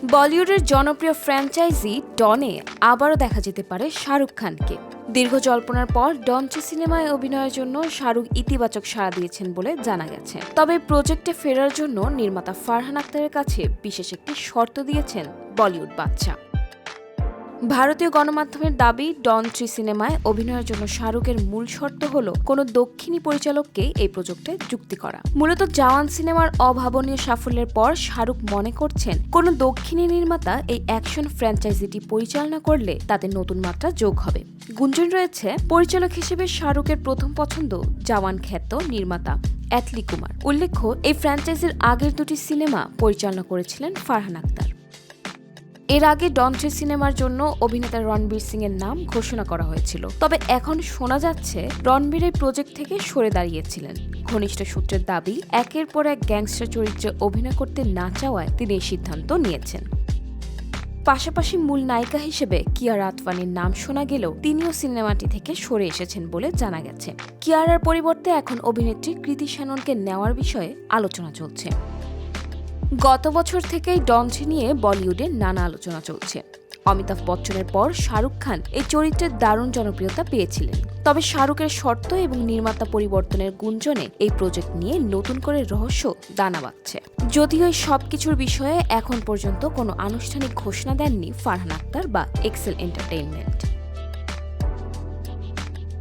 বলিউডের জনপ্রিয় ফ্র্যাঞ্চাইজি ডনে আবারও দেখা যেতে পারে শাহরুখ খানকে। দীর্ঘ জল্পনার পর ডন 2 সিনেমায় অভিনয়ের জন্য শাহরুখ ইতিবাচক সাড়া দিয়েছেন বলে জানা গেছে। তবে প্রজেক্টে ফেরার জন্য নির্মাতা ফারহান আখতারের কাছে বিশেষ একটি শর্ত দিয়েছেন বলিউড বাদশা। ভারতীয় গণমাধ্যমের দাবি, ডন 3 সিনেমায় অভিনয়ের জন্য শাহরুখের মূল শর্ত হল কোনো দক্ষিণী পরিচালককে এই প্রজেক্টে যুক্তি করা। মূলত জওয়ান সিনেমার অভাবনীয় সাফল্যের পর শাহরুখ মনে করছেন, কোনো দক্ষিণী নির্মাতা এই অ্যাকশন ফ্র্যাঞ্চাইজিটি পরিচালনা করলে তাতে নতুন মাত্রা যোগ হবে। গুঞ্জন রয়েছে, পরিচালক হিসেবে শাহরুখের প্রথম পছন্দ জওয়ান খ্যাত নির্মাতা অ্যাটলি কুমার। উল্লেখ্য, এই ফ্র্যাঞ্চাইজির আগের 2টি সিনেমা পরিচালনা করেছিলেন ফারহান আখতার। এর আগে ডন 3 সিনেমার জন্য অভিনেতা রণবীর সিং এর নাম ঘোষণা করা হয়েছিল। তবে এখন শোনা যাচ্ছে রণবীর এই প্রজেক্ট থেকে সরে দাঁড়িয়েছিলেন। ঘনিষ্ঠ সূত্রের দাবি, একের পর এক গ্যাংস্টার চরিত্রে অভিনয় করতে না চাওয়ায় তিনি এই সিদ্ধান্ত নিয়েছেন। পাশাপাশি মূল নায়িকা হিসেবে কিয়ারা আদভানির নাম শোনা গেলেও তিনিও সিনেমাটি থেকে সরে এসেছেন বলে জানা গেছে। কিয়ারার পরিবর্তে এখন অভিনেত্রী কৃতি শ্যাননকে নেওয়ার বিষয়ে আলোচনা চলছে। গত বছর থেকেই ডন 3 নিয়ে বলিউডে নানা আলোচনা চলছে। অমিতাভ বচ্চনের পর শাহরুখ খান এই চরিত্রের দারুণ জনপ্রিয়তা পেয়েছিলেন। তবে শাহরুখের শর্ত এবং নির্মাতা পরিবর্তনের গুঞ্জনে এই প্রজেক্ট নিয়ে নতুন করে রহস্য দানা বাঁধছে। যদিও এই সবকিছুর বিষয়ে এখন পর্যন্ত কোনো আনুষ্ঠানিক ঘোষণা দেননি ফারহান আখতার বা এক্সেল এন্টারটেইনমেন্ট।